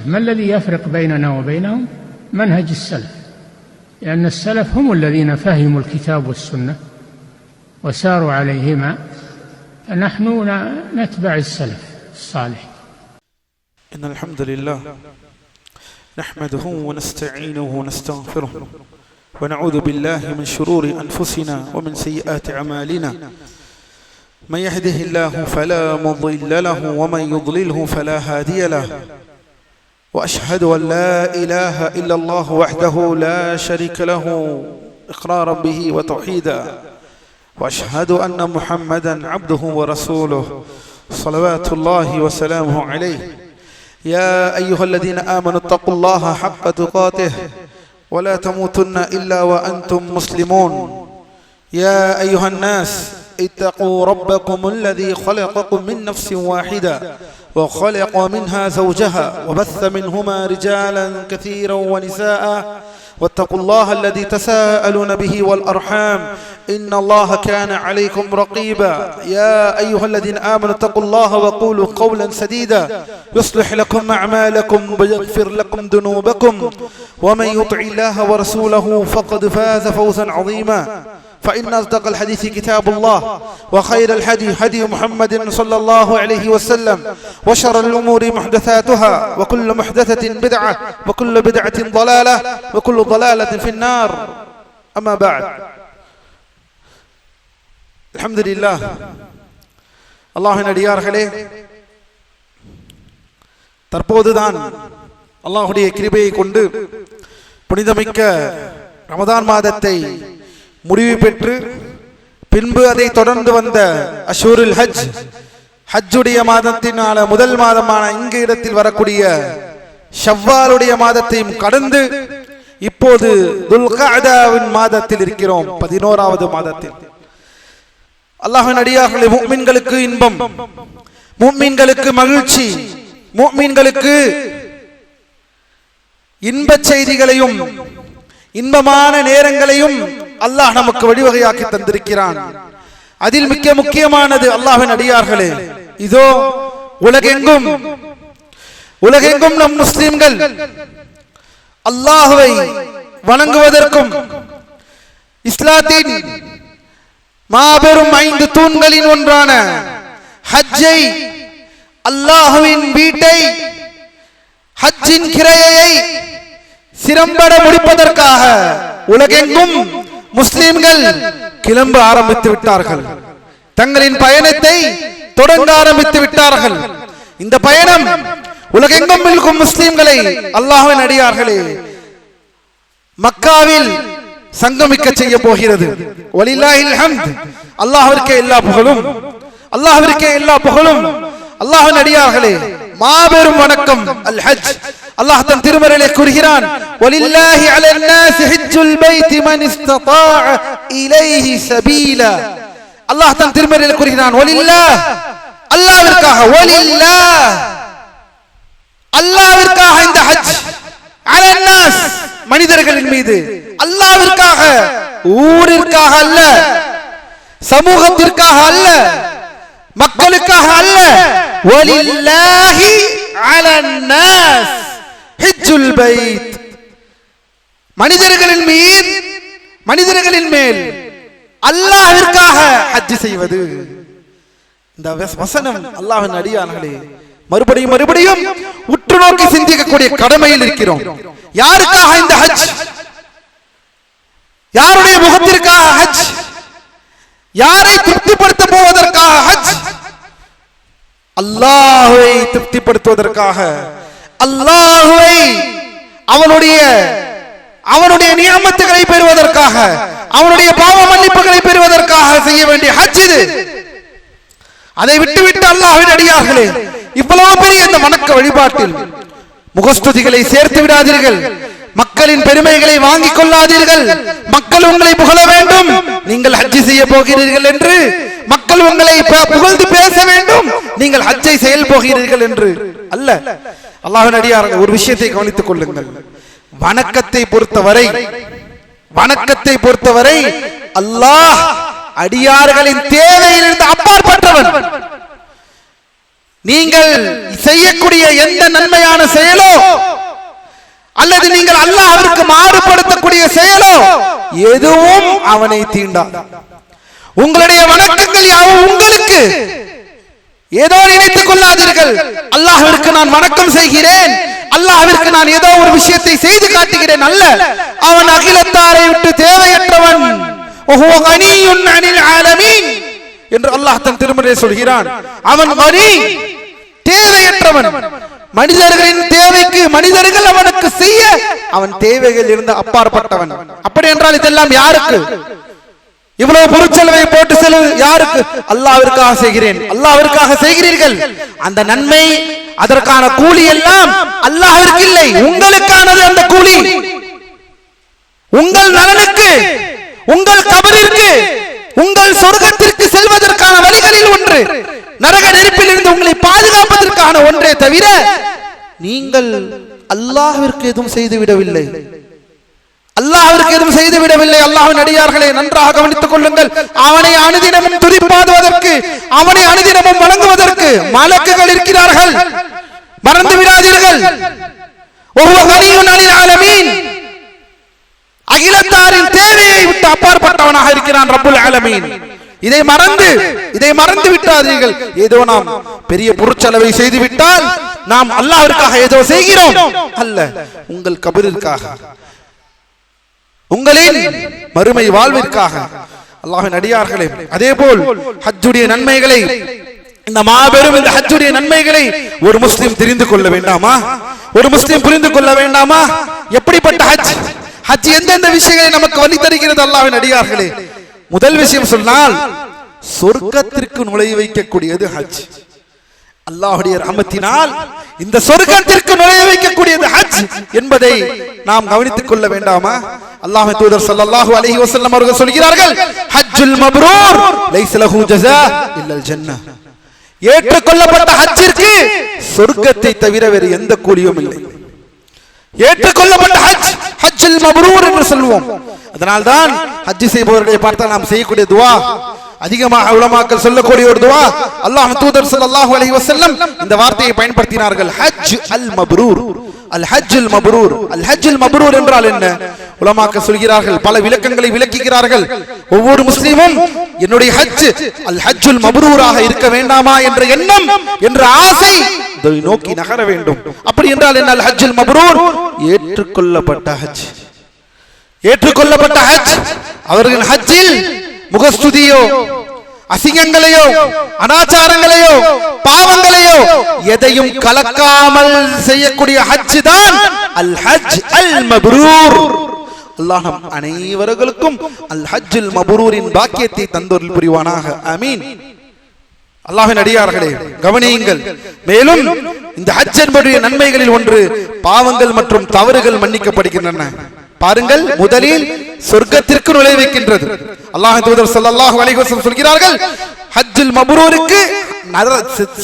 ما الذي يفرق بيننا وبينهم؟ منهج السلف، لأن السلف هم الذين فهموا الكتاب والسنة وساروا عليهما، فنحن نتبع السلف الصالح. إن الحمد لله نحمده ونستعينه ونستغفره ونعوذ بالله من شرور أنفسنا ومن سيئات أعمالنا، من يهده الله فلا مضل له ومن يضلله فلا هادي له، وأشهد أن لا إله إلا الله وحده لا شريك له إقرارا به وتوحيدا، وأشهد أن محمدا عبده ورسوله صلوات الله وسلامه عليه. يا أيها الذين آمنوا اتقوا الله حق تقاته ولا تموتن إلا وأنتم مسلمون. يا أيها الناس اتقوا ربكم الذي خلقكم من نفس واحدة وخلق منها زوجها وبث منهما رجالا كثيرا ونساء، واتقوا الله الذي تساءلون به والأرحام إن الله كان عليكم رقيبا. يا أيها الذين آمنوا اتقوا الله وقولوا قولا سديدا يصلح لكم أعمالكم ويغفر لكم ذنوبكم، ومن يطع الله ورسوله فقد فاز فوزا عظيما. فإن أصدق الحديث كتاب الله، وخير الهدي هدي محمد صلى الله عليه وسلم، وشر الأمور محدثاتها، وكل محدثة بدعة، وكل بدعة ضلالة، وكل ضلالة في النار. أما بعد، الحمد لله. அல்லாஹ்வின் அடியார்களே, தற்போதுதான் அல்லாஹ்வுடைய கிருபையை கொண்டு புனிதமிக்க ரமதான் மாதத்தை முடிவு பெற்று பின்பு அதை தொடர்ந்து வந்த அஷூருல் ஹஜ், ஹஜ்ஜுடைய மாதத்தினால முதல் மாதமான இங்கு இடத்தில் வரக்கூடிய ஷவ்வாலுடைய மாதத்தையும் கடந்து இப்போது துல்கஅதாவின் மாதத்தில் இருக்கிறோம், 11வது மாதத்தில். அல்லாஹ்வின் அடியார்களே, முஃமின்களுக்கு இன்பம், முஃமின்களுக்கு மகிழ்ச்சி, முஃமின்களுக்கு இன்பச் செய்திகளையும் இன்பமான நேரங்களையும் அல்லாஹ் நமக்கு வழிவகையாக்கி தந்திருக்கிறான். அதில் மிக முக்கியமானது அல்லாஹ்வின் அடியார்களே, இதோ உலகெங்கும் நம் முஸ்லிம்கள் அல்லாஹ்வை வணங்குவதற்கும் இஸ்லாத்தின் மாபெரும் 5 தூண்களின் ஒன்றான ஹஜ்ஜை, அல்லாஹ்வின் வீட்டை, ஹஜ்ஜின் கிரையை சிறம்பட முடிப்பதற்காக உலகெங்கும் முஸ்லிம்கள் கிளம்ப ஆரம்பித்து விட்டார்கள். தங்களின் பயணத்தை தொடங்க ஆரம்பித்து விட்டார்கள். இந்த பயணம் உலகெங்கும் இருக்கும் முஸ்லிம்களை அல்லாஹ்வின் அடியார்களே மக்காவில் சங்கமிக்க செய்ய போகிறது. வலில்லாஹில் ஹம்த். அல்லாஹ்விற்கே எல்லா புகழும், அல்லாஹ்விற்கே எல்லா புகழும். அல்லாஹ்வின் அடியார்களே, மாபெரும் வணக்கம் அல் ஹஜ். அல்லாஹ் தன் திருமறையிலே கூறுகிறான், வலில்லாஹி அலன் நாஸ் ஹஜ்ஜுல் பைத் மன் இஸ்ததாஅ இலைஹி சபீலா. அல்லாஹ் தன் திருமறையிலே கூறுகிறான், வலில்லாஹ், அல்லாஹ்விற்காக, வலில்லாஹ், அல்லாஹ்விற்காக இந்த ஹஜ், அலன் நாஸ், மனிதர்களின் மீது, அல்லாஹ்விற்காக, ஊரிற்காக அல்ல, சமூகத்திற்காக அல்ல, மக்களுக்காக அல்ல, வலில்லாஹி அலன் நாஸ் ஹஜ்ஜுல் பைத், மனிதர்களின் மேல் அல்லாஹ்விற்காக ஹஜ் செய்வது. இந்த வசனம் அல்லாஹ்வின் அடியார்களே மறுபடியும் உற்று நோக்கி சிந்திக்கக்கூடிய கடமையில் இருக்கிறோம். யாருக்காக இந்த ஹஜ்? யாருடைய முகத்திற்காக ஹஜ்? யாரை திருப்திப்படுத்த போவதற்காக ஹஜ்? அல்லாஹ்வை திருப்திப்படுத்துவதற்காக, அல்லாஹ்வை அவனுடைய நியமத்துகளை பெறுவதற்காக, அவனுடைய பாவ மன்னிப்புகளை பெறுவதற்காக செய்ய வேண்டிய ஹஜ் இது. அதை விட்டுவிட்டு அல்லாஹ்வின் அடியார்களே, இவ்வளவு பெரிய இந்த வணக்க வழிபாட்டில் முகஸ்துதிகளை சேர்த்து விடாதீர்கள். மக்களின் பெருமைகளை வாங்கிக் கொள்ளாதீர்கள். மக்கள் உங்களை புகழ வேண்டும், நீங்கள் ஹஜ் செய்ய போகிறீர்கள் என்று மக்கள் உங்களை புகழ்ந்து பேச வேண்டும், நீங்கள் ஹஜ்ஜை செயல் போகிறீர்கள் என்று அல்ல. அல்லாஹ்வின் அடியார்களே, ஒரு விஷயத்தை கவனித்துக் கொள்ளுங்கள். வணக்கத்தை பொறுத்தவரை அல்லாஹ் அடியார்களின் தேவையிலிருந்து அப்பாற்பட்டவன். நீங்கள் செய்யக்கூடிய எந்த நன்மையான செயலோ அல்லது நீங்கள் அல்லாஹ்விற்கு மாறுபடுத்தக்கூடிய செயலோ எதுவும் அவனை தீண்டாது. உங்களுடைய வணக்கங்கள் யாவும் உங்களுக்கு. ஏதோ நினைத்துக் கொள்ளாதீர்கள், அல்லாஹ்விற்கு நான் வணக்கம் செய்கிறேன், அல்லாஹ்விற்கு நான் ஏதோ ஒரு விஷயத்தை செய்து காட்டுகிறேன். அல்ல, அவன் அகிலத்தாரை விட்டு தேவையற்றவன் என்று அல்லாஹ் தன் திருமறையில் சொல்கிறான். அவன் கனி, தேவையற்றவன். மனிதர்களின் தேவைக்கு மனிதர்கள் அவனுக்கு செய்ய அவன் தேவைகள் இருந்து அப்பாற்பட்டவன். அப்படி என்றால் இதெல்லாம் யாருக்கு? இவ்வளவு பொருட்செலவை போட்டு செல்வது யாருக்கு? அல்லாஹ்விற்காக செய்கிறேன், அல்லாஹ்விற்காக செய்கிறீர்கள். அந்த நன்மை, அதற்கான கூலி எல்லாம் அல்லாஹ்விற்கு இல்லை, உங்களுக்கானது. அந்த கூலி உங்கள் நலனுக்கு, உங்கள் கபரிற்கு, உங்கள் சொர்க்கத்திற்கு செல்வதற்கான வழிகளில் ஒன்று, நரக நெருப்பில் இருந்து உங்களை பாதுகாப்பதற்கான ஒன்றே தவிர நீங்கள் அல்லாஹ்விற்கு எதுவும் செய்து விடவில்லை. அல்லாஹ்விற்கு எதுவும் செய்து விடவில்லை. அல்லாஹ்வின் அடியார்களே, நன்றாக கவனித்துக் கொள்ளுங்கள். அவனை அனுதினமும் துதிப்பாடுவதற்கு, அவனை அனுதினமும் வணங்குவதற்கு மலக்குகள் இருக்கிறார்கள், மறந்து விடாதீர்கள். அகிலத்தாரின் தேவையை விட்டு அப்பாற்பட்டவனாக இருக்கிறான் ரப்புல் ஆலமீன். இதை மறந்து விட்டாதீர்கள். ஏதோ நாம் பெரிய பொருட்செலவை செய்து விட்டால் நாம் அல்லாஹ்விற்காக ஏதோ செய்கிறோம். அல்ல, உங்கள் கபரிற்காக, உங்களின் மறுமை வாழ்விற்காக. அல்லாஹ்வின் அடியார்களே, அதேபோல் ஹஜ்ஜுடைய நன்மைகளை, இந்த மாபெரும் இந்த ஹஜ்ஜுடைய நன்மைகளை ஒரு முஸ்லிம் தெரிந்து கொள்ள வேண்டாமா? ஒரு முஸ்லிம் புரிந்து கொள்ள வேண்டாமா? எப்படிப்பட்ட ஹஜ்? ஹஜ் எந்தெந்த விஷயங்களை நமக்கு வழி தருகிறது அல்லாஹ்வின் அடியார்களே? முதல் விஷயம் சொன்னால், சொர்க்கத்திற்கு நுழைய வைக்கக்கூடியது ஹஜ். அல்லாஹ்வுடைய ரஹ்மத்தினால் இந்த சொர்க்கத்திற்கு நுழைய வைக்கக்கூடியது ஹஜ் என்பதை நாம் கவனித்துக் கொள்ள வேண்டாமா? அல்லாஹ்வின் தூதர் ஸல்லல்லாஹு அலைஹி வஸல்லம் அவர்கள் சொல்கிறார்கள், ஹஜ்ஜுல் மப்ரூர் லைஸ லஹு ஜஸா இல்லல் ஜன்னah. ஏற்றுக்கொள்ளப்பட்ட ஹஜ்ஜிற்கு சொர்க்கத்தை தவிர வேறு எந்த கூலியும் இல்லை. ஏற்றுக்கொள்ளப்பட்ட ஹஜ், ஹஜ்ஜுல் மப்ரூர் என்று சொல்வோம். அதனால்தான் ஹஜ் செய்பவர்களை பார்த்தால் நாம் செய்யக்கூடிய துஆ, அதிகமாக உலமாக்கள் சொல்லக்கூடிய ஒரு துஆ, அல்லாஹ்வின் தூதர் ஸல்லல்லாஹு அலைஹி வஸல்லம் இந்த வார்த்தையை பயன்படுத்தினார்கள், ஹஜ் அல் மப்ரூர். அல் ஹஜ்ஜுல் மப்ரூர். அல் ஹஜ்ஜுல் மப்ரூர் என்றால் என்ன? உலமாக்கள் சொல்கிறார்கள், பல விளக்கங்களை விளக்குகிறார்கள். ஒவ்வொரு முஸ்லிமும் என்னுடைய ஹஜ் அல் ஹஜ்ஜுல் மப்ரூராக இருக்க வேண்டாமா என்ற எண்ணம், என்ற ஆசை இதை நோக்கி நகர வேண்டும். அப்படி என்றால் என்ன? அல் ஹஜ்ஜுல் மப்ரூர், ஏற்றுக்கொள்ளப்பட்ட ஹஜ். ஏற்றுக்கொள்ளப்பட்ட ஹஜ். அவர்களின் ஹஜ்ஜில் முகஸ்துதியோ, அசிங்கங்களையோ, அனாச்சாரங்களையோ, பாவங்களையோ எதையும் கலக்காமல் செய்யக்கூடிய ஹஜ் தான் அல் ஹஜ் அல் மப்ரூர். அல்லாஹ் நம் அனைவர்களுக்கும் அல் ஹஜ்ஜுல் மப்ரூரின் பாக்கியத்தை தந்தருள் புரிவானாக. ஆமீன். அல்லாஹ்வின் அடியார்களே, கவனியுங்கள். மேலும் இந்த ஹஜ் என்பதுடைய நன்மைகளில் ஒன்று, பாவங்கள் மற்றும் தவறுகள் மன்னிக்கப்படுகின்றன. பாருங்கள், முதலில் சொர்க்கத்திற்கு நுழைய வைக்கின்றது. அல்லாஹ்வின் தூதர் ஸல்லல்லாஹு அலைஹி வஸல்லம் சொல்கிறார்கள், ஹஜ்ஜுல் மப்ரூருக்கு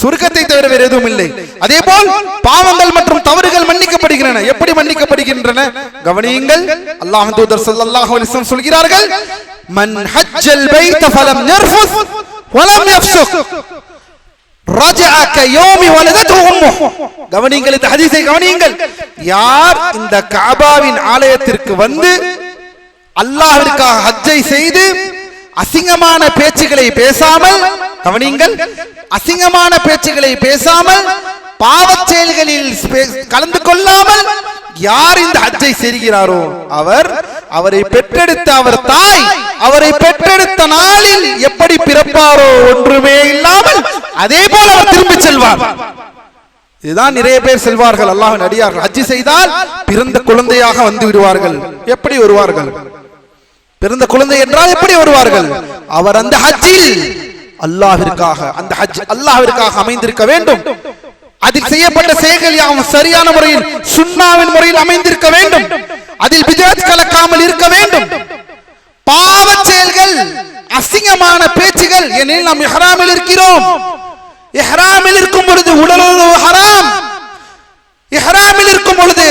சொர்க்கத்தை தவிர வேறு எதுவும் இல்லை. அதேபோல் பாவங்கள் மற்றும் தவறுகள் மன்னிக்கப்படுகின்றன. எப்படி மன்னிக்கப்படுகின்றன? கவனியுங்கள். அல்லாஹ்வின் தூதர் ஸல்லல்லாஹு அலைஹி வஸல்லம் சொல்கிறார்கள், மன் ஹஜ்ஜல் பைத ஃபலம் யர்ஃபுஸ் வலம் யஃப்சுக் ரஜஅ கயௌமி வலதத்து உம்முஹு. கவனியுங்கள், இந்த ஹதீஸை கவனியுங்கள். யார் இந்த கஅபாவின் ஆலயத்திற்கு வந்து அல்லாஹ்விற்காக ஹஜ்ஜை செய்து அசிங்கமான பேச்சுகளை பேசாமல், கவனியுங்கள், அசிங்கமான பேச்சுகளை பேசாமல், பாவச் செயல்களில் கலந்து கொள்ளாமல் யார் இந்த ஹஜ்ஜை செய்கிறாரோ அவரை பெற்றெடுத்த அவர் தாய் அவரை பெற்றெடுத்த நாளில் எப்படி பிறப்பாரோ ஒன்றுமே இல்லாமல் அதே போல அவர் திரும்பி செல்வார். இதுதான் நிறைய பேர் செல்வார்கள். அல்லாஹ்வின் அடியார்கள் ஹஜ் செய்தால் பிறந்த குழந்தையாக வந்து விடுவார்கள். எப்படி வருவார்கள்? பிறந்த குழந்தை என்றால் எப்படி வருவார்கள்? அவர் அந்த ஹஜ்ஜில் அல்லாஹ்விற்காக, அந்த ஹஜ் அல்லாஹ்விற்காக அமைந்திருக்க வேண்டும். அதில் செய்யப்பட்ட செயல்கள் யாவும் சரியான முறையில் சுன்னாவின் முறையில் அமைந்திருக்க வேண்டும். அதில் பித்அத் கலக்காமல் இருக்க வேண்டும். பாவச் செயல்கள், அசிங்கமான பேச்சுகள், ஏனெனில் நாம் இஹ்ராமில் இருக்கிறோம். இஹ்ராமில் இருக்கும் பொழுது உடலுறவு ஹராம். இஹ்ராமில் இருக்கும் பொழுது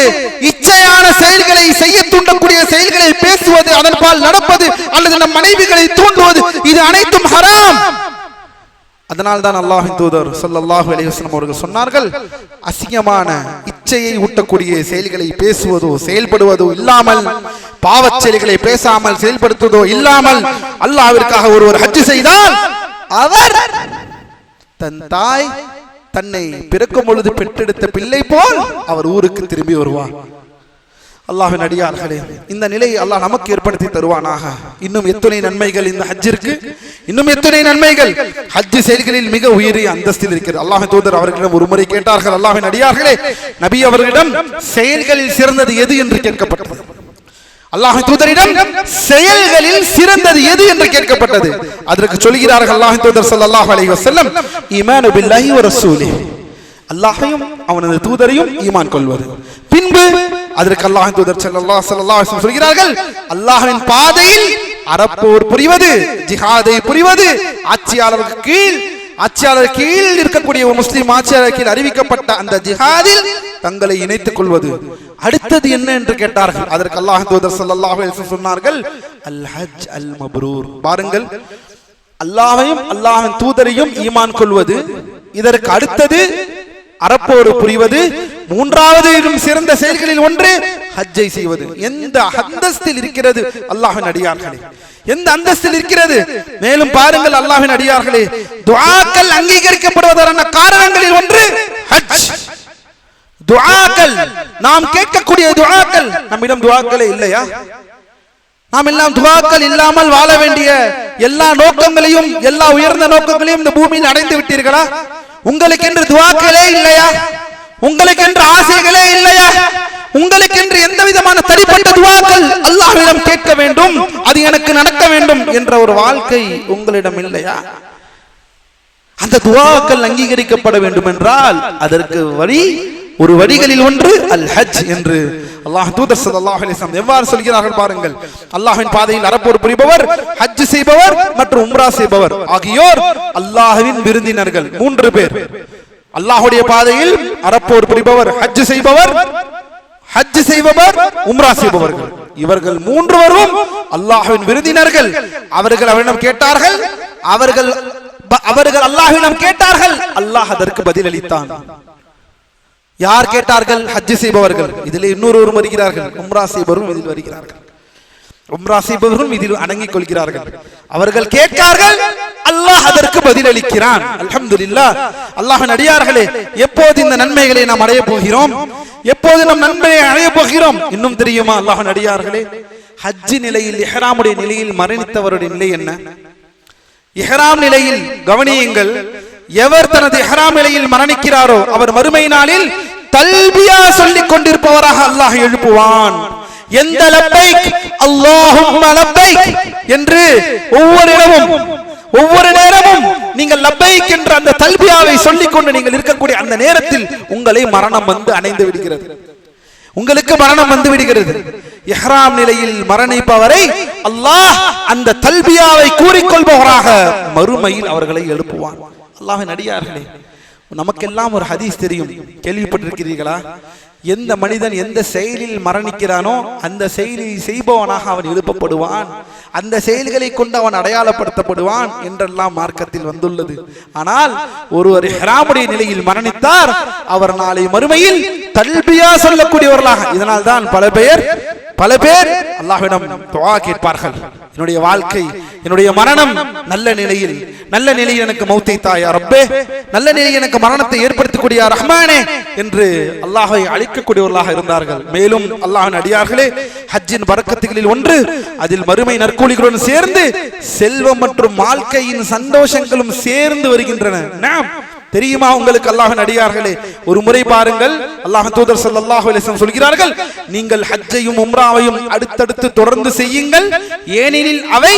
இச்சையான செயல்களை செய்ய தூண்டக்கூடிய செயல்களை பேசுவது, அதன்பால் நடப்பது அல்லது நம் மனைவிகளை தூண்டுவது, இது அனைத்தும் ஹராம். அதனால் தான் அல்லாஹ்வின் தூதர் ஸல்லல்லாஹு அலைஹி வஸல்லம் அவர்கள் சொன்னார்கள், அசிங்கமான இச்சையை ஊட்டக்கூடிய செயல்களை பேசுவதோ செயல்படுவதோ இல்லாமல், பாவச் செயல்களை பேசாமல் செயல்படுத்துவதோ இல்லாமல் அல்லாஹ்விற்காக ஒருவர் ஹஜ் செய்தால் அவர் தன் தாய் தன்னை பிறக்கும் பொழுது பெற்றெடுத்த பிள்ளை போல் அவர் ஊருக்கு திரும்பி வருவார். அல்லாஹ்வின் அடியார்களே, இந்த நிலையை அல்லாஹ் நமக்கு ஏற்படுத்தி தருவானாக. இன்னும் எத்தனை நன்மைகள் இந்த ஹஜ்ஜிற்கு, இன்னும் எத்தனை நன்மைகள் ஹஜ் செயல்களில் மிக உயரிய அந்தஸ்தில் இருக்கிறது. அல்லாஹ்வின் தூதர் அவர்களிடம் ஒரு முறை கேட்டார்கள், அல்லாஹ்வின் அடியார்களே, நபி அவர்களிடம் செயல்களில் சிறந்தது எது என்று கேட்கப்பட்டது. அல்லாஹ்வின் தூதரிடம் செயல்களில் சிறந்தது எது என்று கேட்கப்பட்டது. அதற்கு சொல்கிறார்கள் அல்லாஹ்வின் தூதர் ஸல்லல்லாஹு அலைஹி வஸல்லம், ஈமானு பில்லாஹி வ ரசூலிஹி, அல்லாஹ்வையும் அவனது தூதரையும் ஈமான் கொள்வது. பின்பு அதற்கு அல்லாஹ்வின் தூதர் ஸல்லல்லாஹு அலைஹி வஸல்லம் சொல்கிறார்கள், அல்லாஹ்வின் பாதையில் அறப்போர் புரிவது, ஜிஹாதை புரிவது, ஆட்சியாளர் கீழ் இருக்கக்கூடிய ஒரு முஸ்லிம் ஆட்சியாளர் கீழ் அறிவிக்கப்பட்ட அந்த ஜிஹாதில் தங்களை இணைத்துக் கொள்வது. அடுத்தது என்ன என்று கேட்டார்கள். அதற்கு அல்லாஹ்வின் தூதர் ஸல்லல்லாஹு அலைஹி வஸல்லம் சொன்னார்கள், அல் ஹஜ் அல் மப்ரூர். பாருங்கள், அல்லாஹ்வையும் அல்லாஹ்வின் தூதரையும் ஈமான் கொள்வது, இதற்கு அடுத்தது அறப்போடு புரிவது, மூன்றாவது சிறந்த செயல்களில் ஒன்று ஹஜ்ஜை செய்வது. எந்த அந்தஸ்தில் இருக்கிறது அல்லாஹ்வின் அடியார்களே, எந்த அந்தஸ்தில் இருக்கிறது. மேலும் பாருங்கள் அல்லாஹ்வின் அடியார்களே, துஆக்கள் அங்கீகரிக்கப்படுவதற்கான காரணங்களில் ஒன்று ஹஜ். துஆக்கள், நாம் கேட்கக்கூடிய துஆக்கள், நம்மிடம் துஆக்களே இல்லையா? நாம் எல்லாம் துஆக்கள் இல்லாமல் வாழ வேண்டிய எல்லா நோக்கங்களையும், எல்லா உயர்ந்த நோக்கங்களையும் இந்த பூமியில் அடைந்து விட்டீர்களா? உங்களுக்கு என்று துஆக்களே இல்லையா? உங்களுக்கு என்று ஆசைகளே இல்லையா? உங்களுக்கு என்று எந்த விதமான தனிப்பட்ட துஆக்கள் அல்லாஹ்விடம் கேட்க வேண்டும், அது எனக்கு நடக்க வேண்டும் என்ற ஒரு வாழ்க்கை உங்களிடம் இல்லையா? அந்த துஆக்கள் அங்கீகரிக்கப்பட வேண்டும் என்றால் அதற்கு ஒரு வழிகளில் ஒன்று அல் ஹஜ் என்று அல்லாஹ் தூதர் ஸல்லல்லாஹு அலைஹி வஸல்லம் எவ்வாறு சொல்கிறார்கள் பாருங்கள். அல்லாஹ்வின் பாதையில் அறப்போர் புரிபவர், ஹஜ் செய்பவர் மற்றும் உம்ரா செய்பவர் ஆகியோர் அல்லாஹ்வின் விருந்தினர்கள். 3 பேர். அல்லாஹ்வுடைய பாதையில் அறப்போர் புரிபவர், ஹஜ் செய்பவர், உம்ரா செய்பவர்கள். இவர்கள் 3வரும் அல்லாஹ்வின் விருந்தினர்கள். அவர்கள் அவரிடம் கேட்டார்கள், அவர்கள் அல்லாஹ்விடம் கேட்டார்கள், அல்லாஹ் அதற்கு பதிலளித்தான். யார் கேட்டார்கள்? ஹஜ் செய்பவர்கள். இதில் இன்னொருவரும் வருகிறார்கள், உம்ரா செய்பவரும் இதில் வருகிறார்கள். உம்ரா செய்பவர்களும் இதில் அடங்கிக் கொள்கிறார்கள். அவர்கள் கேட்கிறார்கள், அல்லாஹ் அதற்கு பதிலளிக்கிறான். அல்ஹம்துலில்லாஹ். அல்லாஹ்வின் அடியார்களே, எப்போது இந்த நன்மைகளை நாம் அடைய போகிறோம்? எப்போது நம் நன்மையை அடைய போகிறோம்? இன்னும் தெரியுமா அல்லாஹ்வின் அடியார்களே, ஹஜ் நிலையில், இஹ்ராமுடைய நிலையில் மரணித்தவருடைய நிலை என்ன? இஹ்ராம் நிலையில் கவனியுங்கள், எவர் தனது இஹ்ராம் நிலையில் மரணிக்கிறாரோ அவர் மறுமை நாளில் தல்பியா சொல்லிக் கொண்டிருப்பவராக அல்லாஹ் எழுப்புவான். எந்த லப்பைக் அல்லாஹும்ம லப்பைக் என்று ஒவ்வொரு நேரமும் நீங்கள் லப்பைக் என்ற அந்த தல்பியாவை சொல்லிக் கொண்டு நீங்கள் இருக்கக்கூடிய அந்த நேரத்தில் உங்களை மரணம் வந்து அடைந்து விடுகிறது. உங்களுக்கு மரணம் வந்து விடுகிறது. இஹ்ராம் நிலையில் மரணிப்பவரை அல்லாஹ் அந்த தல்பியாவை கூறிக்கொள்பவராக மறுமையில் அவர்களை எழுப்புவான். அல்லாஹ்வின் அடியார்களே, நமக்கெல்லாம் ஒரு ஹதீஸ் தெரியும், கேள்விப்பட்டிருக்கிறீர்களா? எந்த மனிதன் எந்த செயலில் மரணிக்கிறானோ அந்த செயலை செய்பவனாக அவன் எழுப்பப்படுவான், அந்த செயல்களை கொண்டு அவன் அடையாளப்படுத்தப்படுவான் என்றெல்லாம் மார்க்கத்தில் வந்துள்ளது. ஆனால் ஒருவர் இஹ்ராமுடைய நிலையில் மரணித்தார், அவர் நாளை மறுமையில் தல்பியா சொல்லக்கூடியவர்களாக. இதனால் தான் பல பேர் அல்லாஹ்விடம் துஆ கேட்பார்கள், என்னுடைய வாழ்க்கை, என்னுடைய மரணம் நல்ல நிலையில் எனக்கு மௌத்தை தாயா ரப்பே, நல்ல நிலையில் எனக்கு மரணத்தை ஏற்படுத்தக்கூடிய ரஹ்மானே என்று அல்லாஹ்வை அழைக்கக்கூடியவர்களாக இருந்தார்கள். மேலும் அல்லாஹ்வின் அடியார்களே, ஹஜ்ஜின் பரக்கத்துகளில் ஒன்று, அதில் மறுமை நற்கூலிகளுடன் சேர்ந்து செல்வம் மற்றும் வாழ்க்கையின் சந்தோஷங்களும் சேர்ந்து வருகின்றன. தெரியுமா உங்களுக்கு அல்லாஹ்வின் அடியார்களே? ஒரு முறை பாருங்கள், அல்லாஹ்வின் தூதர் ஸல்லல்லாஹு அலைஹி வஸல்லம் சொல்கிறார்கள், நீங்கள் ஹஜ்ஜையும் உம்ராவையும் அடுத்தடுத்து தொடர்ந்து செய்யுங்கள், ஏனெனில் அவை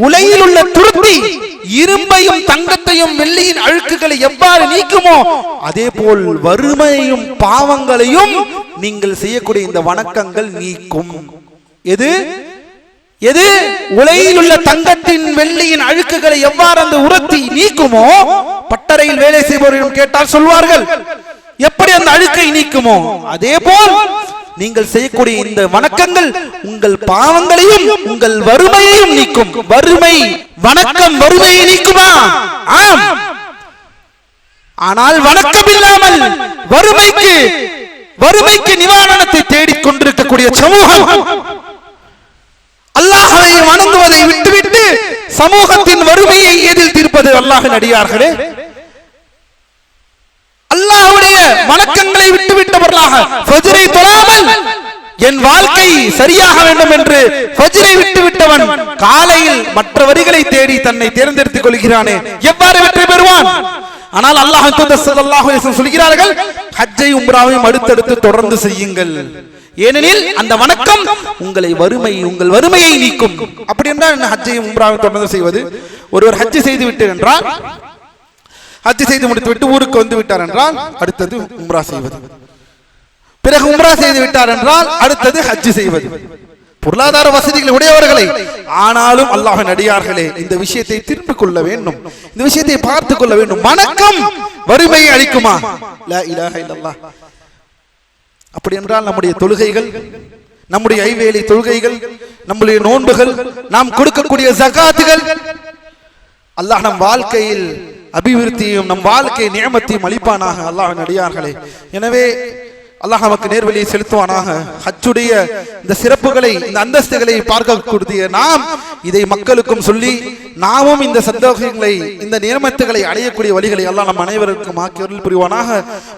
உலகில் உள்ள துருத்தி, இரும்பையும் தங்கத்தையும் வெள்ளியின் அழுக்குகளை எவ்வாறு நீக்குமோ அதே போல் வறுமையையும் பாவங்களையும் நீங்கள் செய்யக்கூடிய இந்த வணக்கங்கள் நீக்கும். எது உலகில் உள்ள தங்கத்தின் வெள்ளியின் அழுக்குகளை எவ்வாறு அந்த உரத்தி நீக்குமோ, பட்டறையில் வேலை செய்பவர்களிடம் கேட்டால் சொல்வார்கள், எப்படி அந்த அழுக்கை நீக்குமோ அதே போல் நீங்கள் செய்யக்கூடிய இந்த வணக்கங்கள் உங்கள் பாவங்களையும் உங்கள் வறுமையையும் நீக்கும். வறுமையை நீக்குமா? ஆம். ஆனால் வணக்கம் இல்லாமல் வறுமைக்கு நிவாரணத்தை தேடிக் கொண்டிருக்கக்கூடிய சமூகம் அல்லாஹ்வை வணங்குவதை விட்டுவிட்டு சமூகத்தின் வறுமையை எதில் தீர்ப்பது? அல்லாஹ்வின் அடியார்களே, அல்லாஹ்வுடைய வணக்கங்களை விட்டுவிட்டவர்களாக ஃபஜ்ரை தொழாமல் என் வாழ்க்கை சரியாக வேண்டும் என்று ஃபஜ்ரை விட்டுவிட்டவன் காலையில் மற்ற வரிகளை தேடி தன்னை தேர்ந்தெடுத்துக் கொள்கிறானே, எவ்வாறு வெற்றி பெறுவான்? ஆனால் அல்லாஹ் தூதர் ஸல்லல்லாஹு அலைஹி வஸல்லம் சொல்கிறார்கள், ஹஜ்ஜை உம்ராவையும் அடுத்தடுத்து தொடர்ந்து செய்யுங்கள். ஏனெனில் அந்த வணக்கம் உங்கள் வறுமையை நீக்கும். அப்படி என்றால் ஹஜ்ஜையும் உம்ராவையும் தொடர்ந்து செய்வது? ஒருவர் ஹஜ் செய்து விட்டு என்றால், ஹஜ் செய்து முடித்து விட்டு ஊருக்கு வந்து விட்டார் என்றால் அடுத்தது உம்ரா செய்வது, பிறகு உம்ரா செய்து விட்டார் என்றால் அடுத்தது ஹஜ் செய்வது. பொருளாதார வசதிகள் உடையவர்களை. ஆனாலும் அல்லாஹ்வின் அடியார்களே, இந்த விஷயத்தை திருப்பிக் கொள்ள வேண்டும், இந்த விஷயத்தை பார்த்துக் கொள்ள வேண்டும். வணக்கம் வறுமையை அளிக்குமா? லா இலாஹ இல்லல்லாஹ். அப்படி என்றால் நம்முடைய தொழுகைகள், நம்முடைய ஐவேளை தொழுகைகள், நம்முடைய நோன்புகள், நாம் கொடுக்கக்கூடிய ஜகாத்துகள் அல்லாஹ் நம் வாழ்க்கையில் அபிவிருத்தியும் நம் வாழ்க்கை நியமத்தையும் அளிப்பானாக அல்லாஹ்வின் அடியார்களே. எனவே அல்லாஹ் நமக்கு நேர்வழியை செலுத்துவானாக. ஹஜ்ஜுடைய இந்த சிறப்புகளை, இந்த அந்தஸ்துகளை பார்க்கக்கூடிய நாம் இதை மக்களுக்கும் சொல்லி நாமும் இந்த சந்தோஷங்களை, இந்த நியமத்துகளை அடையக்கூடிய வழிகளை அல்லாஹ் நம் அனைவருக்கும் ஆக்கி அருள் புரிவானாக.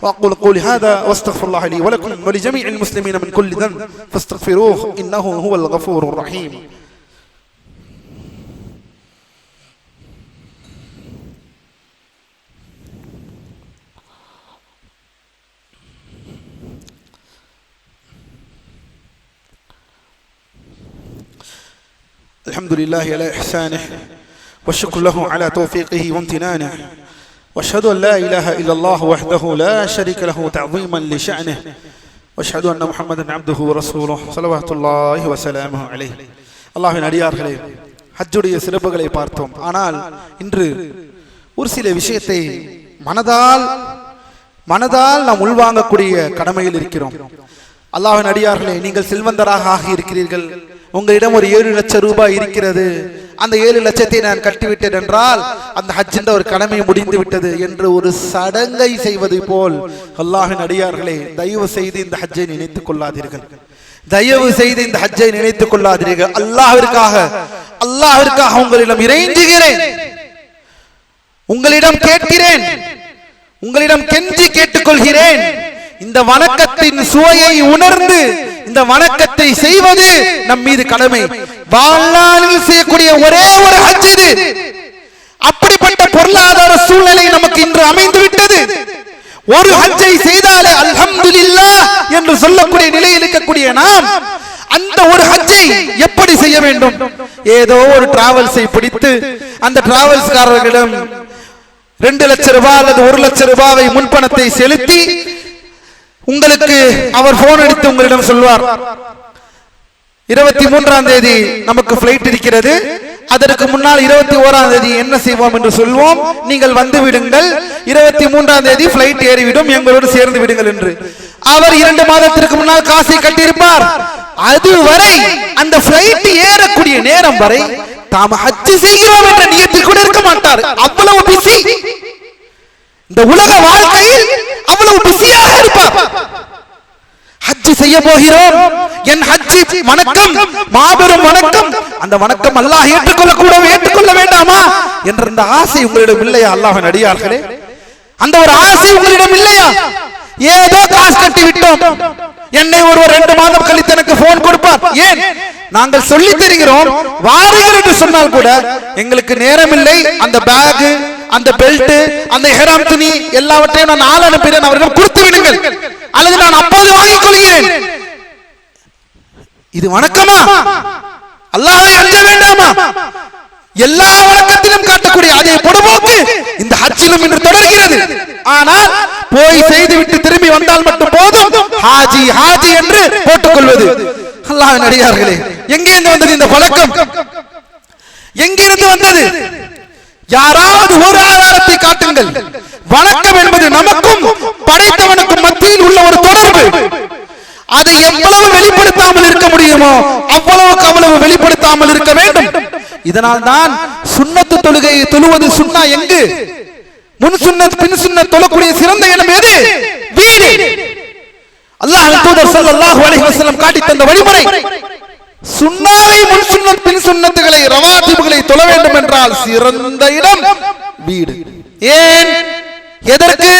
வஅக்கூலு கௌலி ஹாதா வஸ்தக்ஃபிருல்லாஹ லி வ லக்கும் வ லிஜமீஇல் முஸ்லிமீன மின் குல்லி தன்ப் ஃபஸ்தக்ஃபிரூஹு இன்னஹு ஹுவல் கஃபூருர் ரஹீம். الحمد لله على إحسانه والشكر له على توفيقه وامتنانه واشهد أن لا إله إلا الله وحده لا شريك له تعظيما لشأنه واشهد أن محمدا عبده ورسوله صلوات الله وسلامه عليه. அல்லாஹ்வின் அடியார்களே, ஹஜ்ஜுடைய சிறப்புகளை பார்த்தோம். ஆனால் இன்று ஒரு சில விஷயத்தை மனதால் நாம் உள்வாங்கக்கூடிய கடமையில் இருக்கிறோம். அல்லாஹ்வின் அடியார்களே, நீங்கள் செல்வந்தராக ஆகி இருக்கிறீர்கள், உங்களிடம் ஒரு 7 லட்சம் ரூபாய் இருக்கிறது, அந்த 7 லட்சத்தை நான் கட்டிவிட்டேன் என்றால் அந்த ஹஜ் என்ற ஒரு கடமை முடிந்து விட்டது என்று ஒரு சடங்கை செய்வது போல் அல்லாஹ்வின் அடியார்களே, தயவு செய்து இந்த ஹஜ்ஜை நினைத்துக் கொள்ளாதீர்கள். தயவு செய்து இந்த ஹஜ்ஜை நினைத்துக் கொள்ளாதீர்கள். அல்லாஹ்விற்காக உங்களிடம் இறைஞ்சுகிறேன், உங்களிடம் கேட்கிறேன், உங்களிடம் கெஞ்சி கேட்டுக்கொள்கிறேன். இந்த வணக்கத்தின் சுவையை உணர்ந்து இந்த வணக்கத்தை செய்வது நம் மீது கடமை. வாழ்நாளில் செய்யக்கூடிய ஒரே ஒரு ஹஜ் இது. அப்படிப்பட்ட பொருளாதார சூழ்நிலை நமக்கு இன்று அமைந்து விட்டது. ஒரு ஹஜ்ஜை செய்தாலே அல்ஹம்துலில்லாஹ் என்று சொல்லக்கூடிய நிலையில் இருக்கக்கூடிய நாம் அந்த ஒரு ஹஜ்ஜை எப்படி செய்ய வேண்டும்? ஏதோ ஒரு டிராவல்ஸை பிடித்து அந்த டிராவல்ஸ்காரர்களிடம் 2 லட்சம் ரூபாய் அல்லது 1 லட்சம் ரூபாயை முன்பணத்தை செலுத்தி உங்களுக்கு அவர் போன் அடித்து உங்களிடம் சொல்வார், 23ஆம் தேதி நமக்கு பிளைட் இருக்கிறது, அதற்கு முன்னால் 21ஆம் தேதி என்ன செய்வோம் என்று சொல்வோம், நீங்கள் வந்து விடுங்கள், 23ஆம் தேதி பிளைட் ஏறிவிடும், எங்களோடு சேர்ந்து விடுங்கள் என்று. அவர் 2 மாதத்திற்கு முன்னால் காசை கட்டியிருப்பார். அதுவரை அந்த பிளைட் ஏறக்கூடிய நேரம் வரை தாம் ஹஜ் செய்கிறோம் என்ற நியத்தில் கூட இருக்க மாட்டார். அவ்வளவு பிஸி, இந்த உலக வாழ்க்கையில் அவ்வளவு பிஸியாக இருப்பார். ஹஜ் செய்ய போகிறோம், என் ஹஜ் வணக்கம் மாபெரும் வணக்கம், அந்த வணக்கம் அல்லாஹ் ஏற்றுக்கொள்ள வேண்டாமா என்ற அந்த ஆசை உங்களிடம் இல்லையா? அல்லாஹ்வின் அடியார்களே, அந்த ஒரு ஆசை உங்களிடம் இல்லையா? ஏதோ காசு கட்டி விட்டோம், என்னை ஒருவர் 2 மாதம் கழித்து எனக்கு போன் கொடுப்பார். ஏன்? நாங்கள் சொல்லி தருகிறோம் வாருங்கள் என்று சொன்னால் கூட எங்களுக்கு நேரம் இல்லை. அந்த பேக், அந்த பெல்ட், அந்த இஹ்ராம் துணி எல்லாவற்றையும் நான் ஆள் அனுப்புகிறேன், அவர்கள் கொடுத்து விடுங்கள், அல்லது நான் அப்போது வாங்கிக் கொள்கிறேன். இது வணக்கமா? அல்லாஹ்வை அஞ்ச வேண்டாமா? எல்லா வணக்கத்திலும் காட்டக்கூடிய அதே பொடுபோக்கு இந்த ஹஜ்ஜிலும் இன்று தொடர்கிறது. ஆனால் போய் செய்துவிட்டு திரும்பி வந்தால் மட்டும் போதும், ஹாஜி ஹாஜி என்று போட்டுக் கொள்வது. அல்லாஹ்வின் அடியார்களே, எங்கிருந்து வந்தது இந்த பழக்கம்? எங்கிருந்து வந்தது? யாராவது ஒரு ஆதாரத்தை காட்டுங்கள். வணக்கம் என்பது நமக்கும் படைத்தவனுக்கும் மத்தியில் உள்ள ஒரு தொடர்பு. அதை எவ்வளவு வெளிப்படுத்தாமல் இருக்க முடியுமோ அவ்வளவு வெளிப்படுத்தாமல் இருக்க வேண்டும். இதனால் தான் சுன்னத்து தொழுகையை தொழுவது சுன்னா எங்கு? முன் சுன்னத் பின் சுன்னத் தொழக்கூடிய சிறந்த இடம் எது? வீடு. அல்லாஹ்வின் தூதர் ஸல்லல்லாஹு அலைஹி வஸல்லம் காட்டி தந்த வழிமுறை, சுன்னாவை முன் சுன்னத் பின் சுன்னத்துகளை ரவாத்திபுகளை தொழ வேண்டும் என்றால் சிறந்த இடம் வீடு. ஏன்? எதற்கு?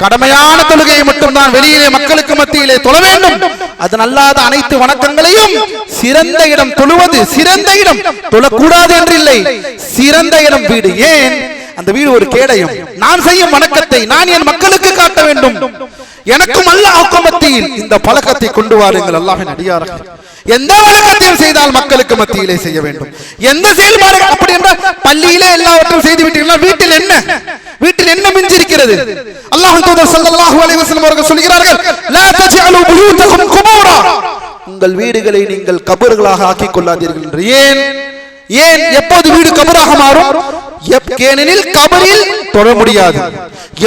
கடமையான தொழுகையை மட்டும்தான் வெளியிலே மக்களுக்கு மத்தியிலே தொழ வேண்டும். அதன் அல்லாத அனைத்து வணக்கங்களையும் சிறந்த இடம் தொழுவது, சிறந்த இடம் தொழக்கூடாது என்று இல்லை, சிறந்த இடம் வீடு. ஏன்? அந்த வீடு ஒரு கேடயம். நான் செய்யும் வணக்கத்தை நான் என் மக்களுக்கு காட்ட வேண்டும். எனக்கும் அல்லாஹ்வுக்கும் மத்தியில் இந்த பழக்கத்தை கொண்டு வாருங்கள் அல்லாஹ்வின் அடியார்கள். எந்த வணக்கத்தையும் செய்தால் மக்களுக்கு மத்தியிலே செய்ய வேண்டும். எந்த செயல்பாடு அப்படி என்றால் பள்ளியிலே எல்லாவற்றையும் செய்து விட்டீங்கன்னா வீட்டில் என்ன மிஞ்சிருக்கிறது? அல்லாஹ்வின் தூதர் ஸல்லல்லாஹு அலைஹி வஸல்லம் அவர்கள் சொல்கிறார்கள், லா தஜஅலு புயூதகும் குபூரா, உங்கள் வீடுகளை நீங்கள் கபர்களாக ஆக்கிக் கொள்ளாதீர்கள் என்று. ஏன் எப்போது வீடு கபராக மாறும்? ஏனெனில் கபரில் தொழ முடியாது.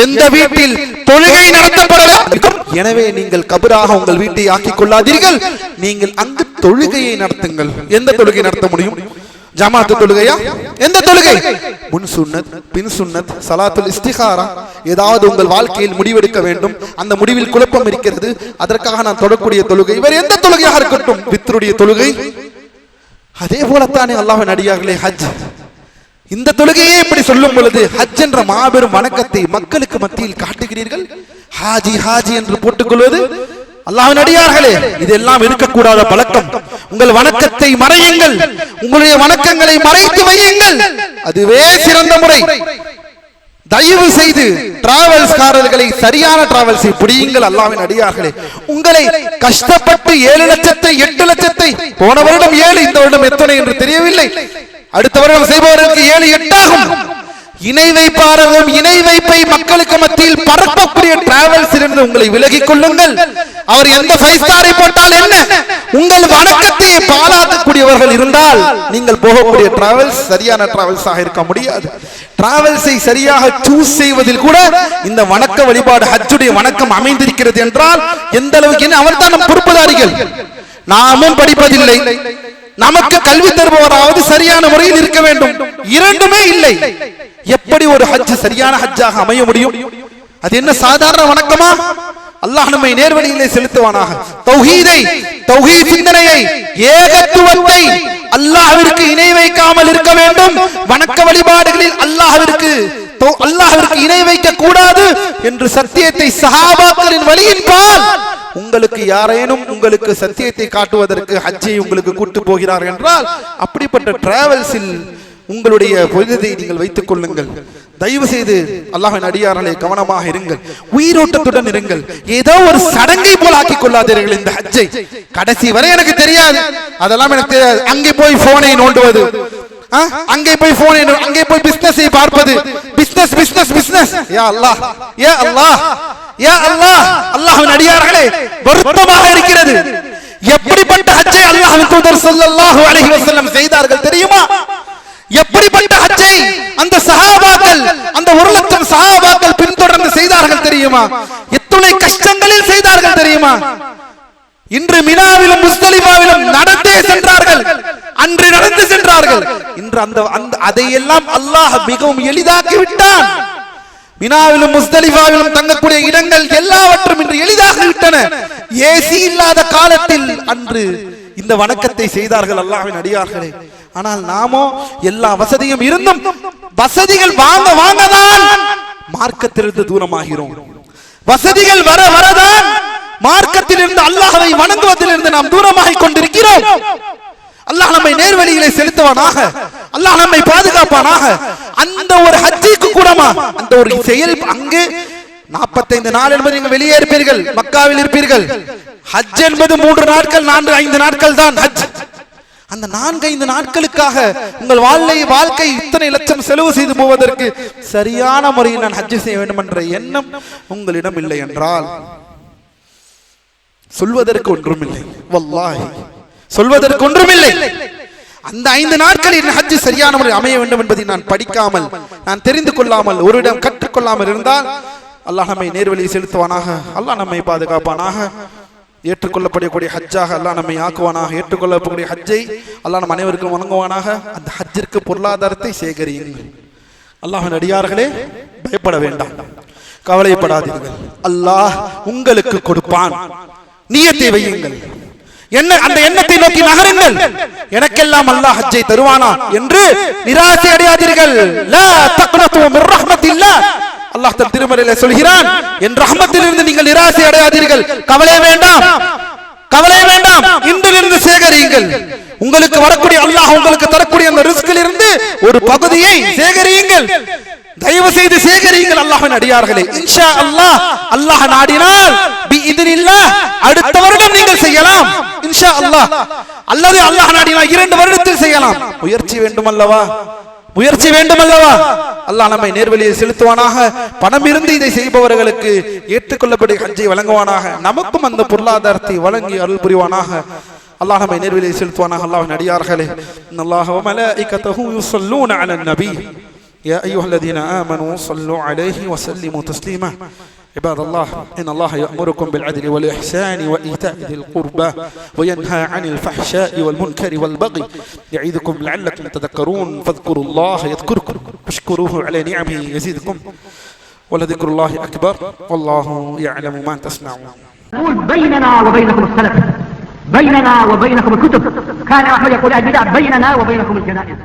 எந்த வீட்டில் தொழுகை நடத்தப்படல, எனவே நீங்கள் கபராக உங்கள் வீட்டை ஆக்கிக் கொள்ளாதீர்கள். நீங்கள் அங்கு தொழுகையை நடத்துங்கள். எந்த தொழுகை நடத்த முடியும்? ஜமாத்து தொழுகையா? எந்த தொழுகை? முன் சுன்னத் பின் சுன்னத் ஸலாத்துல் இஸ்திகாரா. ஏதாவது உங்கள் வாழ்க்கையில் முடிவெடுக்க வேண்டும், அந்த முடிவில் குழப்பம் இருக்கிறது, அதற்காக நான் தொடக்கூடிய தொழுகை. வேறு எந்த தொழுகையாக இருக்கட்டும், வித்ருடைய தொழுகை. அதே போலத்தானே அல்லாஹ்வின் அடியார்களே ஹஜ். இந்த தொழுகையே இப்படி சொல்லும் பொழுது ஹஜ் என்ற மாபெரும் வணக்கத்தை மக்களுக்கு மத்தியில் காட்டுகிறீர்கள். ஹாஜி ஹாஜி என்று போட்டுக்கொள்வது, அல்லாஹ்வின் அடியார்களே, இதெல்லாம் இருக்கக்கூடாத பழக்கம். உங்கள் வணக்கத்தை மறையுங்கள், உங்களுடைய வணக்கங்களை மறைத்து வையுங்கள். அதுவே சிறந்த முறை. தயவு செய்து டிராவல்ஸ்காரர்களை சரியான டிராவல்ஸை பிடியுங்கள் அல்லாஹ்வின் அடியார்களே. உங்களை கஷ்டப்பட்டு 7 லட்சத்தை 8 லட்சத்தை, போன வருடம் 7, இந்த வருடம் எத்தனை என்று தெரியவில்லை, அடுத்த வருடம் செய்பவர்களுக்கு 7 8 ஆகும். இணை வைப்பாளர்களும் இணை வைப்பை மக்களுக்கு மத்தியில் பரப்பக்கூடிய டிராவல்ஸ் இருந்து உங்களை விலகிக் கொள்ளுங்கள். அவர் எந்த 5 ஸ்டாரை போட்டால் என்ன, உங்கள் வணக்கத்தை பாழாக்கக்கூடியவர்கள் இருந்தால் நீங்கள் போகக்கூடிய டிராவல்ஸ் சரியான டிராவல்ஸாக இருக்க முடியாது. டிராவல்ஸை சரியாக சூஸ் செய்வதில் கூட இந்த வணக்க வழிபாடு ஹஜ்ஜுடைய வணக்கம் அமைந்திருக்கிறது என்றால் எந்த அளவுக்கு அவர் தான் நம் பொறுப்புதாரிகள். நாமும் படிப்பதில்லை, நமக்கு கல்வி தருபவராவது சரியான முறையில் இருக்க வேண்டும். இரண்டுமே இல்லை. எப்படி ஒரு ஹஜ் சரியான ஹஜ்ஜாக அமைய முடியும்? அது என்ன சாதாரண வணக்கமா? அல்லாஹ் நம்மை நேர்வழியிலே செலுத்துவானாக. தௌஹீதை, தௌஹீத் சிந்தனையை, ஏகத்துவத்தை, அல்லாஹ்விற்கு இணை வைக்காமல் இருக்க வேண்டும். வணக்க வழிபாடுகளில் அல்லாஹ்விற்கு இணை வைக்க கூடாது என்று சத்தியத்தை சஹாபாக்களின் வழியின்பால் உங்களுக்கு யாரேனும் உங்களுக்கு சத்தியத்தை காட்டுவதற்கு ஹஜ்ஜை உங்களுக்கு கூட்டு போகிறார் என்றால் அப்படிப்பட்ட டிராவல்ஸில் உங்களுடைய பொழுதை நீங்கள் வைத்துக் கொள்ளுங்கள். தயவு செய்து அல்லாஹ்வின் அடியார்களே கவனமாக இருங்கள், உயிரோட்டத்துடன் இருங்கள். ஏதோ ஒரு சடங்கை போல் ஆக்கிக் கொள்ளாதீர்கள் இந்த ஹஜ்ஜை. கடைசி வரை எனக்கு தெரியாது, அதெல்லாம் எனக்கு தெரியாது. அங்கே போய் போனை நோண்டுவது, அங்கே போய் போனை, அங்கே போய் பிசினஸை பார்ப்பது, பிசினஸ் பிசினஸ் பிசினஸ். யா அல்லாஹ், யா அல்லாஹ், யா அல்லாஹ். அல்லாஹ்வின் அடியார்களே வருத்தமாக இருக்கிறது. எப்படிப்பட்ட ஹஜ்ஜை அல்லாஹ்வின் தூதர் ஸல்லல்லாஹு அலைஹி வஸல்லம் செய்தார்கள் தெரியுமா? எப்படிப்பட்ட ஹஜ்ஜை அந்த சஹாபாக்கள், அந்த 1 லட்சம் சஹாபாக்கள் பின்தொடர்ந்து செய்தார்கள் தெரியுமா? எத்தனை கஷ்டங்களில் செய்தார்கள் தெரியுமா? இன்று மினாவிலும் முஸ்தலிஃபாவிலும் நடந்தே சென்றார்கள், அன்று நடந்து சென்றார்கள். இன்று அதையெல்லாம் அல்லாஹ் மிகவும் எளிதாக்கி விட்டான். மினாவிலும் முஸ்தலிஃபாவிலும் தங்கக்கூடிய இடங்கள் எல்லாவற்றும் இன்று எளிதாக விட்டன. ஏசி இல்லாத காலத்தில் அன்று இந்த வணக்கத்தை செய்தார்கள் அல்லாஹ்வின் அடியார்களே. ஆனால் நாமோ எல்லா வசதியும் இருந்தும் வசதிகள் வாங்க வாங்கதான் மார்க்கத்திலிருந்து தூரமாகிறோம். வசதிகள் வர வரதான் மார்க்கத்திலிருந்து அல்லாஹ்வை வணங்குவதிலிருந்து நாம் தூரமாகிக் கொண்டிருக்கிறோம். அல்லாஹ் நம்மை நேர்வழியிலே செலுத்துவானாக, அல்லாஹ் நம்மை பாதுகாப்பானாக. அந்த ஒரு ஹஜ்ஜுக்கு கூடமா அந்த ஒரு செயல், அங்கு 45 நாள் என்பது நீங்க வெளியே இருப்பீர்கள், மக்காவில் இருப்பீர்கள். ஹஜ் என்பது 3 நாட்கள் 4-5 நாட்கள் தான் ஹஜ். அந்த 4-5 நாட்களுக்காக உங்கள் வாழ்க்கை இத்தனை லட்சம் செலவு செய்து போவதற்கு சரியான முறையில் நான் ஹஜ் செய்ய வேண்டும் என்ற எண்ணம் உங்களிடம் இல்லை என்றால் சொல்வதற்கு ஒன்றுமில்லை. வல்லாஹி சொல்வதற்கு ஒன்றுமில்லை. அந்த 5 நாட்களில் ஹஜ் சரியான முறை அமைய வேண்டும் என்பதை நான் படிக்காமல், நான் தெரிந்து கொள்ளாமல், ஒருவிடம் கற்றுக்கொள்ளாமல் இருந்தால் அல்லாஹ் நம்மை நேர்வழியை செலுத்துவானாக. அல்லாஹ் நம்மை பாதுகாப்பானாக. ஏற்றுக்கொள்ளப்படக்கூடிய ஹஜ்ஜாக அல்லாஹ் நம்மை ஆக்குவானாக. ஏற்றுக்கொள்ளக்கூடிய ஹஜ்ஜை அல்லாஹ் நம் அனைவருக்கும் வழங்குவானாக. அந்த ஹஜ்ஜிற்கு பொருளாதாரத்தை சேகரியுங்கள். அல்லாஹ்வின் அடியார்களே, பயப்பட வேண்டாம், கவலைப்படாதீர்கள். அல்லாஹ் உங்களுக்கு கொடுப்பான். நியத்தை வையுங்கள், அந்த எண்ணத்தை நோக்கி நகருங்கள். எனக்கெல்லாம் அல்லாஹ் ஹஜ்ஜை தருவானா என்று நிராசை அடையாதீர்கள். லா தக்னது மிர் ரஹ்மத்தில்லாஹ், அல்லாஹ் தன் திருமறையிலே சொல்கிறான், என் ரஹ்மத்திலிருந்து நீங்கள் நிராசை அடையாதீர்கள். கவலை வேண்டாம், கவலை வேண்டாம், இன்றிலிருந்து சேகரியுங்கள். உங்களுக்கு வரக்கூடிய அல்லாஹ் உங்களுக்கு தரக்கூடிய அந்த ரிஸ்கில் இருந்து ஒரு பகுதியை சேகரியுங்கள். தயவு செய்து சேகரியுங்கள் அல்லாஹ்வின் அடியார்களே. இன்ஷா அல்லாஹ், அல்லாஹ் நாடினால் பிஇذنில்லாஹ் அடுத்த வருடம் நீங்கள் செய்யலாம் இன்ஷா அல்லாஹ், அல்லது அல்லாஹ் நாடினால் 2 வருடத்தில் செய்யலாம். முயற்சி வேண்டும் அல்லவா, முயற்சி வேண்டும் அல்லவா. அல்லாஹ் நம்மை நேர்வழியை செலுத்துவானாக. பணம் இருந்து இதை செய்பவர்களுக்கு ஏற்றுக்கொள்ளப்படும் ஹஜ்ஜை வழங்குவானாக. நமக்கும் அந்த பொருளாதாரத்தை வழங்கி அருள் புரிவானாக. அல்லாஹ் நம்மை நேர்வழியை செலுத்துவானாக. அல்லாஹ்வின் அடியார்களே, இன்னல்லாஹ வ மலாயிகத்தஹு யுஸல்லூன அலன் நபி يا أيها الذين آمنوا صلوا عليه وسلموا تسليما عباد الله إن الله يأمركم بالعدل والإحسان وإيتاء ذي القربى وينهى عن الفحشاء والمنكر والبغي يعظكم لعلكم تذكرون فاذكروا الله يذكركم واشكروه على نعمه يزيدكم ولذكر الله أكبر والله يعلم ما تصنعون. بيننا وبينكم السلف، بيننا وبينكم الكتب. كان أحمد يقول البدع بيننا وبينكم الجنائز.